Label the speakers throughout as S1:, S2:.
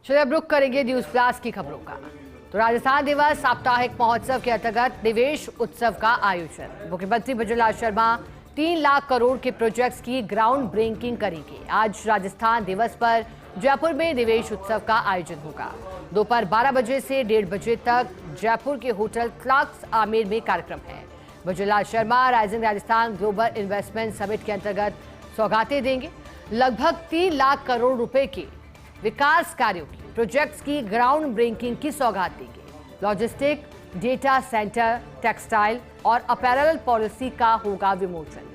S1: चलिए अब रुख करेंगे न्यूज प्लस की खबरों का। तो राजस्थान दिवस साप्ताहिक महोत्सव के अंतर्गत निवेश उत्सव का आयोजन। मुख्यमंत्री भजनलाल शर्मा 3 लाख करोड़ के प्रोजेक्ट्स की ग्राउंड ब्रेकिंग करेंगे। आज राजस्थान दिवस पर जयपुर में निवेश उत्सव का आयोजन होगा। दोपहर 12 बजे से 1:30 बजे तक जयपुर के होटल क्लार्क्स आमेर में कार्यक्रम है। Bhajanlal Sharma rising Rajasthan global investment summit के अंतर्गत सौगातें देंगे। लगभग 3 लाख करोड़ रुपए के विकास कार्यों की प्रोजेक्ट्स की ग्राउंड ब्रेकिंग की सौगात देंगे। लॉजिस्टिक, डेटा सेंटर, टेक्सटाइल और अपैरल पॉलिसी का होगा विमोचन।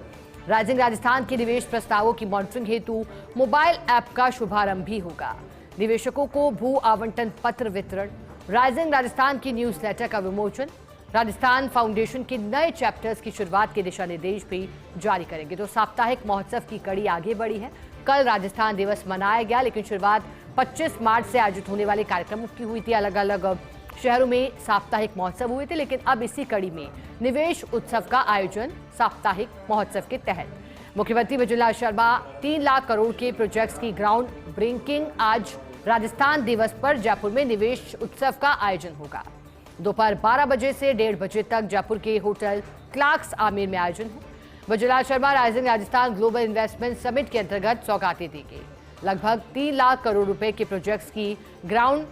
S1: राइजिंग राजस्थान के निवेश प्रस्तावों की मॉनिटरिंग हेतु मोबाइल ऐप का शुभारंभ भी होगा। निवेशकों को भू आवंटन पत्र वितरण, राइजिंग राजस्थान की न्यूज लेटर का विमोचन, राजस्थान फाउंडेशन के नए चैप्टर्स की शुरुआत के दिशा निर्देश भी जारी करेंगे। तो साप्ताहिक महोत्सव की कड़ी आगे बढ़ी है। कल राजस्थान दिवस मनाया गया, लेकिन शुरुआत 25 मार्च से आयोजित होने वाले कार्यक्रमों की हुई थी। अलग अलग शहरों में साप्ताहिक महोत्सव हुए थे, लेकिन अब इसी कड़ी में निवेश उत्सव का आयोजन साप्ताहिक महोत्सव के तहत। मुख्यमंत्री भजनलाल शर्मा 3 लाख करोड़ के प्रोजेक्ट्स की ग्राउंड ब्रेकिंग आज राजस्थान दिवस पर जयपुर में निवेश उत्सव का आयोजन होगा। दोपहर 12 बजे से 1:30 बजे तक जयपुर के होटल क्लार्क्स आमेर में आयोजन है। Bhajanlal Sharma rising Rajasthan global investment summit के अंतर्गत सौगातें देंगे। लगभग 3 लाख करोड़ रुपए के प्रोजेक्ट्स की ग्राउंड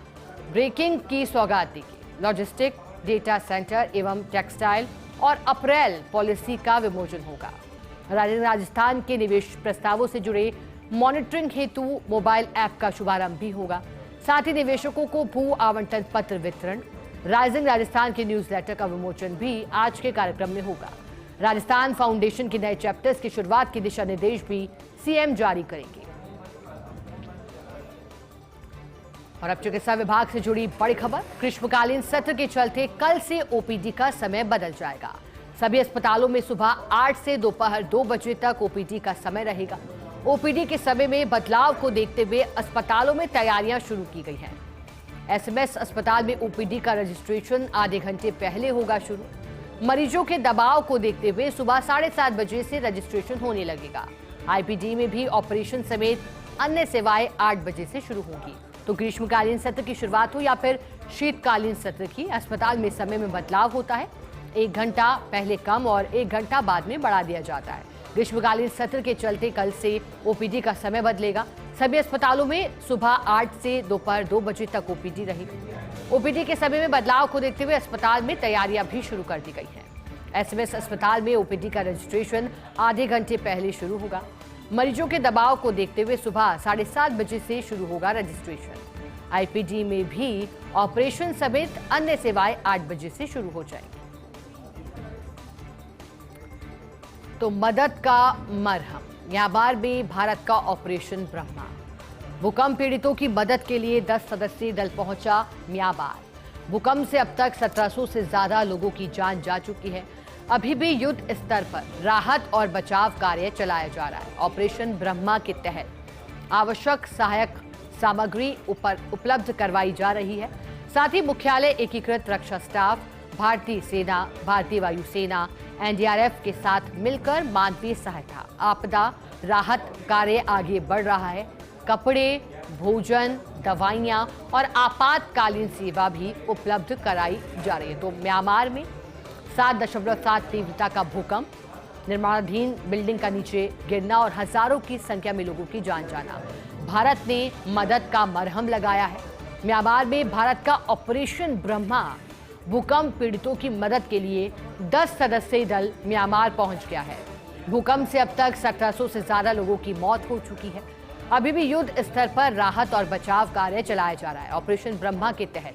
S1: ब्रेकिंग की सौगात देंगे। लॉजिस्टिक, डेटा सेंटर एवं टेक्सटाइल और अपैरल पॉलिसी का विमोचन होगा। राइजिंग राजस्थान के निवेश प्रस्तावों से जुड़े मॉनिटरिंग हेतु मोबाइल ऐप का शुभारंभ भी होगा। साथ ही निवेशकों को भू आवंटन पत्र वितरण, राइजिंग राजस्थान के न्यूज लेटर का विमोचन भी आज के कार्यक्रम में होगा। राजस्थान फाउंडेशन के नए चैप्टर्स की शुरुआत के दिशा निर्देश भी सीएम जारी करेंगे। और अब चिकित्सा विभाग से जुड़ी बड़ी खबर। ग्रीष्मकालीन सत्र के चलते कल से ओपीडी का समय बदल जाएगा। सभी अस्पतालों में सुबह 8 से दोपहर 2 बजे तक ओपीडी का समय रहेगा। ओपीडी के समय में बदलाव को देखते हुए अस्पतालों में तैयारियां शुरू की गई हैं। एसएमएस अस्पताल में ओपीडी का रजिस्ट्रेशन आधे घंटे पहले होगा शुरू। मरीजों के दबाव को देखते हुए सुबह 7:30 बजे से रजिस्ट्रेशन होने लगेगा। आईपीडी में भी ऑपरेशन समेत अन्य सेवाएं 8 बजे से शुरू होंगी। तो ग्रीष्मकालीन सत्र की शुरुआत हो या फिर शीतकालीन सत्र की, अस्पताल में समय में बदलाव होता है। 1 घंटा पहले कम और 1 घंटा बाद में बढ़ा दिया जाता है। ग्रीष्मकालीन सत्र के चलते कल से ओपीडी का समय बदलेगा। सभी अस्पतालों में सुबह 8 से दोपहर 2 बजे तक ओपीडी रहेगी। ओपीडी के समय में बदलाव को देखते हुए अस्पताल में तैयारियां भी शुरू कर दी गई हैं। एसएमएस अस्पताल में ओपीडी का रजिस्ट्रेशन आधे घंटे पहले शुरू होगा। मरीजों के दबाव को देखते हुए सुबह 7:30 बजे से शुरू होगा रजिस्ट्रेशन। आईपीडी में भी ऑपरेशन समेत अन्य सेवाएं 8 बजे से शुरू हो जाएंगी। तो मदद का मरहम, म्यांमार में भारत का ऑपरेशन ब्रह्मा। भूकंप पीड़ितों की मदद के लिए 10 सदस्यीय दल पहुंचा म्यांमार। भूकंप से अब तक 1700 से ज्यादा लोगों की जान जा चुकी है। अभी भी युद्ध स्तर पर राहत और बचाव कार्य चलाया जा रहा है। ऑपरेशन ब्रह्मा के तहत आवश्यक सहायक सामग्री उपलब्ध करवाई जा रही है। साथ ही मुख्यालय, एकीकृत रक्षा स्टाफ, भारतीय सेना, भारतीय वायुसेना, एनडीआरएफ के साथ मिलकर मानवीय सहायता, आपदा राहत कार्य आगे बढ़ रहा है। कपड़े, भोजन, दवाइयां और आपातकालीन सेवा भी उपलब्ध कराई जा रही है। तो म्यांमार में 7.7 तीव्रता का भूकंप, निर्माणाधीन बिल्डिंग का नीचे गिरना और हजारों की संख्या में लोगों की जान जाना। भारत ने मदद का मरहम लगाया है। म्यांमार में भारत का ऑपरेशन ब्रह्मा भूकंप पीड़ितों की मदद के लिए 10 सदस्यीय दल म्यांमार पहुंच गया है। भूकंप से अब तक 1700 से ज्यादा लोगों की मौत हो चुकी है। अभी भी युद्ध स्तर पर राहत और बचाव कार्य चलाया जा रहा है। ऑपरेशन ब्रह्मा के तहत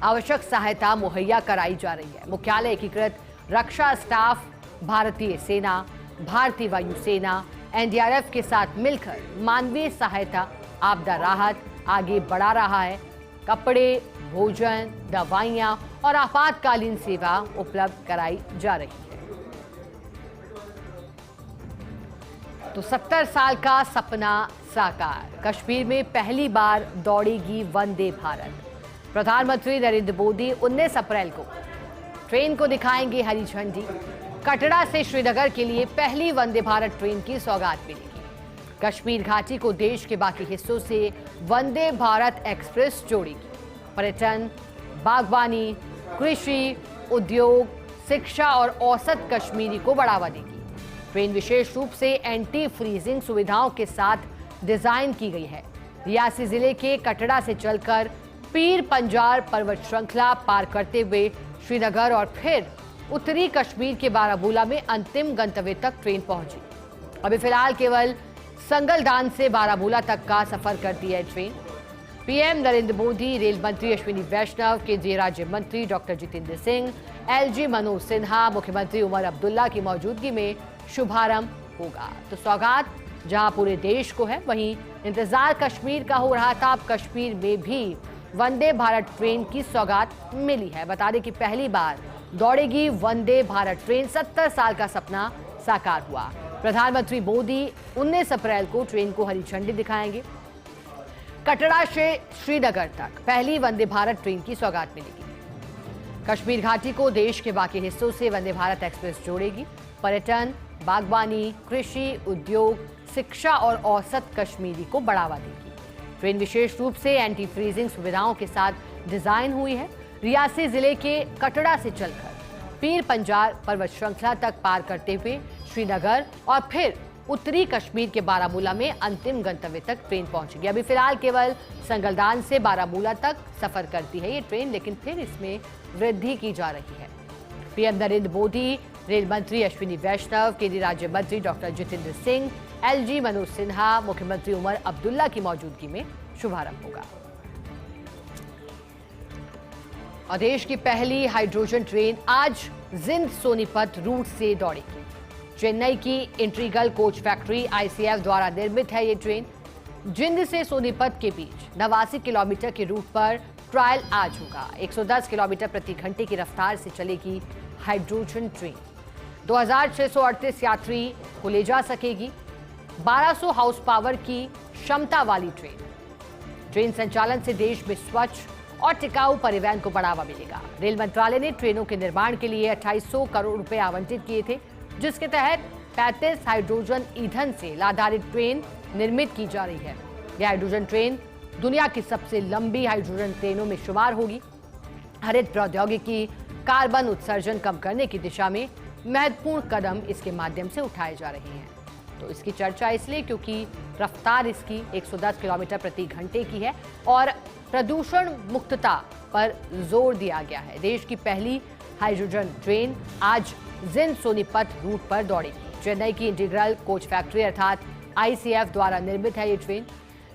S1: आवश्यक सहायता मुहैया कराई जा रही है। मुख्यालय, एकीकृत रक्षा स्टाफ, भारतीय सेना, भारतीय वायुसेना, एनडीआरएफ के साथ मिलकर मानवीय सहायता, आपदा राहत आगे बढ़ा रहा है। कपड़े, भोजन, दवाइयां और आपातकालीन सेवा उपलब्ध कराई जा रही है। तो 70 साल का सपना साकार, कश्मीर में पहली बार दौड़ेगी वंदे भारत। प्रधानमंत्री नरेंद्र मोदी 19 अप्रैल को ट्रेन को दिखाएंगे हरी झंडी। कटरा से श्रीनगर के लिए पहली वंदे भारत ट्रेन की सौगात मिलेगी। कश्मीर घाटी को देश के बाकी हिस्सों से वंदे भारत एक्सप्रेस जोड़ेगी। पर्यटन, बागवानी, कृषि, उद्योग, शिक्षा और औसत कश्मीरी को बढ़ावा देगी। ट्रेन विशेष रूप से एंटी फ्रीजिंग सुविधाओं के साथ डिजाइन की गई है। रियासी जिले के कटड़ा से चलकर पीर पंजाल पर्वत श्रृंखला पार करते हुए श्रीनगर और फिर उत्तरी कश्मीर के बारामूला में अंतिम गंतव्य तक ट्रेन पहुंची। अभी फिलहाल केवल संगलदान से बारामूला तक का सफर करती है train. PM Narendra Modi, rail मंत्री अश्विनी वैष्णव, केंद्रीय राज्य मंत्री डॉक्टर जितेंद्र सिंह, एलजी मनोज सिन्हा, मुख्यमंत्री उमर अब्दुल्ला की मौजूदगी में शुभारंभ होगा। तो सौगात जहां पूरे देश को है, वहीं इंतजार कश्मीर का हो रहा था। अब कश्मीर में भी वंदे भारत ट्रेन की सौगात मिली है। बता दें कि पहली बार दौड़ेगी वंदे भारत ट्रेन। 70 साल का सपना साकार हुआ। प्रधानमंत्री मोदी 19 अप्रैल को ट्रेन को हरी झंडी दिखाएंगे। कटड़ा से श्रीनगर तक पहली वंदे भारत ट्रेन की सौगात मिलेगी। कश्मीर घाटी को देश के बाकी हिस्सों से वंदे भारत एक्सप्रेस जोड़ेगी। पर्यटन, बागवानी, कृषि, उद्योग, शिक्षा और औसत कश्मीरी को बढ़ावा देगी। ट्रेन विशेष रूप से एंटी फ्रीजिंग सुविधाओं के साथ डिजाइन हुई है। रियासी जिले के कटड़ा से चलकर पीर पंजाल पर्वत श्रृंखला तक पार करते हुए श्रीनगर और फिर उत्तरी कश्मीर के बारामूला में अंतिम गंतव्य तक ट्रेन पहुंचेगी। अभी फिलहाल केवल संगलदान से बारामूला तक सफर करती है ये ट्रेन, लेकिन फिर इसमें वृद्धि की जा रही है। पीएम नरेंद्र मोदी, रेल मंत्री अश्विनी वैष्णव, केंद्रीय राज्य मंत्री डॉक्टर जितेंद्र सिंह, एलजी मनोज सिन्हा, मुख्यमंत्री उमर अब्दुल्ला की मौजूदगी में शुभारंभ होगा। और देश की पहली हाइड्रोजन ट्रेन आज जिंद सोनीपत रूट से दौड़ेगी। चेन्नई की इंट्रीगल कोच फैक्ट्री आईसीएफ द्वारा निर्मित है ये ट्रेन। जिंद से सोनीपत के बीच 89 किलोमीटर के रूट पर ट्रायल आज होगा। 110 किलोमीटर प्रति घंटे की रफ्तार से चलेगी हाइड्रोजन ट्रेन। 2638 यात्री को ले जा सकेगी। 1200 हाउस पावर की क्षमता वाली ट्रेन संचालन से देश में स्वच्छ और टिकाऊ परिवहन को बढ़ावा मिलेगा। रेल मंत्रालय ने ट्रेनों के निर्माण के लिए 2800 करोड़ रुपए आवंटित किए थे, जिसके तहत 35 हाइड्रोजन ईंधन से आधारित ट्रेन निर्मित की जा रही है। यह हाइड्रोजन ट्रेन दुनिया की सबसे लंबी हाइड्रोजन ट्रेनों में शुमार होगी। हरित प्रौद्योगिकी, कार्बन उत्सर्जन कम करने की दिशा में महत्वपूर्ण कदम इसके माध्यम से उठाए जा रहे हैं। तो इसकी चर्चा इसलिए क्योंकि रफ्तार इसकी 110 किलोमीटर प्रति घंटे की है और प्रदूषण मुक्तता पर जोर दिया गया है। देश की पहली हाइड्रोजन ट्रेन आज जिंद सोनीपत रूट पर दौड़ेगी। चेन्नई की इंटीग्रल कोच फैक्ट्री अर्थात आईसीएफ द्वारा निर्मित है ये ट्रेन।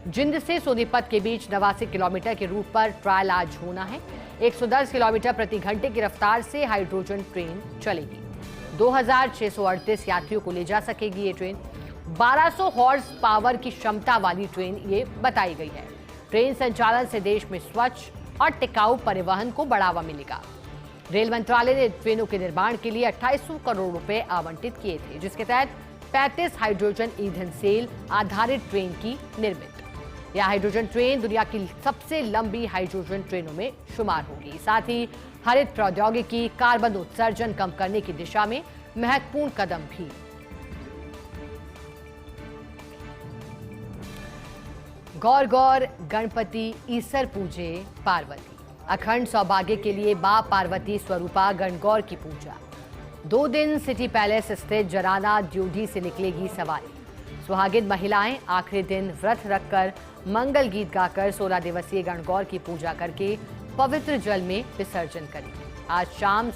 S1: जिंद से सोनीपत के बीच 89 किलोमीटर के रूट पर ट्रायल आज होना है। 110 किलोमीटर प्रति घंटे की रफ्तार से हाइड्रोजन ट्रेन चलेगी। 2638 यात्रियों को ले जा सकेगी ये ट्रेन। 1200 हॉर्स पावर की क्षमता वाली ट्रेन ये बताई गई है। ट्रेन संचालन से देश में स्वच्छ और टिकाऊ परिवहन को बढ़ावा मिलेगा। रेल मंत्रालय ने ट्रेनों के निर्माण के लिए 2800 करोड़ रुपए आवंटित किए थे, जिसके तहत 35 हाइड्रोजन ईंधन सेल आधारित ट्रेन की निर्मित। यह हाइड्रोजन ट्रेन दुनिया की सबसे लंबी हाइड्रोजन ट्रेनों में शुमार होगी। साथ ही हरित प्रौद्योगिकी, कार्बन उत्सर्जन कम करने की दिशा में महत्वपूर्ण कदम भी। गौर गौर गणपति ईसर पूजे पार्वती। अखंड सौभाग्य के लिए मां पार्वती स्वरूपा गणगौर की पूजा। 2 दिन सिटी पैलेस स्थित जराना ड्योढ़ी से निकलेगी सवारी। सुहागिन महिलाएं आखिरी दिन व्रत रखकर मंगल गीत गाकर 16 दिवसीय गणगौर की पूजा करके पवित्र जल में विसर्जन करेंगी। आज शाम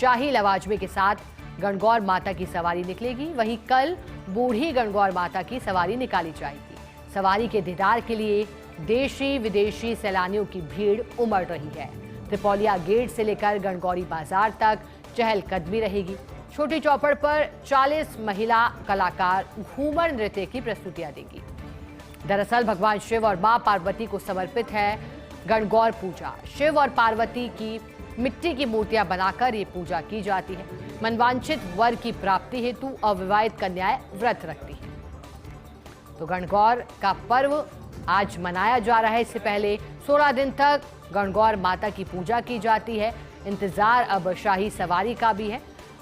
S1: शाही लवाजमे के साथ गणगौर माता की सवारी निकलेगी। वहीं कल बूढ़ी गणगौर माता की सवारी निकाली जाएगी। सवारी के दीदार के लिए देशी विदेशी सैलानियों की भीड़ उमड़ रही है। त्रिपोलिया गेट से लेकर गणगौरी बाजार तक चहलकदमी रहेगी। छोटी चौपड़ पर 40 महिला कलाकार घूमर नृत्य की प्रस्तुतियां देंगी। दरअसल भगवान शिव और मां पार्वती को समर्पित है गणगौर पूजा। शिव और पार्वती की मिट्टी की मूर्तियां बनाकर ये पूजा की जाती है। मनवांछित वर की प्राप्ति हेतु अविवाहित कन्याएं व्रत रखती हैं। तो गणगौर का पर्व आज मनाया जा रहा है। इससे पहले 16 दिन तक गणगौर माता की पूजा की जाती है। इंतजार अब शाही सवारी का भी है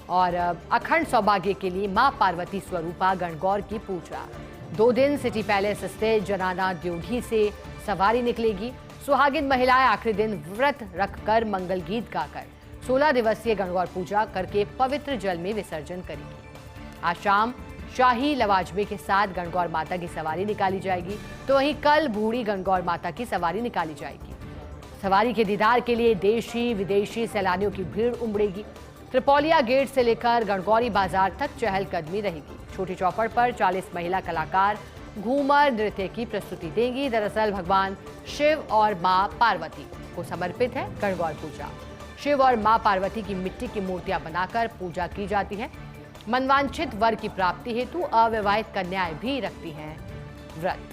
S1: और अखंड सौभाग्य के लिए मां पार्वती स्वरूपा गणगौर की पूजा। 2 दिन सिटी पैलेस स्थित जनाना द्योघी से सवारी निकलेगी। सुहागिन महिलाएं आखिरी दिन व्रत रखकर मंगल गीत गाकर 16 दिवसीय गणगौर पूजा करके पवित्र जल में विसर्जन करेगी। आज शाम शाही लवाजमे के साथ गणगौर माता की सवारी निकाली जाएगी, तो वहीं कल बूढ़ी गणगौर माता की सवारी निकाली जाएगी। सवारी के दीदार के लिए देशी विदेशी सैलानियों की भीड़ उमड़ेगी। त्रिपोलिया गेट से लेकर गणगौरी बाजार तक चहलकदमी रहेगी। छोटी चौपड़ पर 40 महिला कलाकार घूमर नृत्य की प्रस्तुति देंगी। दरअसल भगवान शिव और मां पार्वती को समर्पित है गणगौर पूजा। शिव और मां पार्वती की मिट्टी की मूर्तियां बनाकर पूजा की जाती है। मनवांछित वर की प्राप्ति हेतु अविवाहित कन्याएं भी रखती हैं व्रत।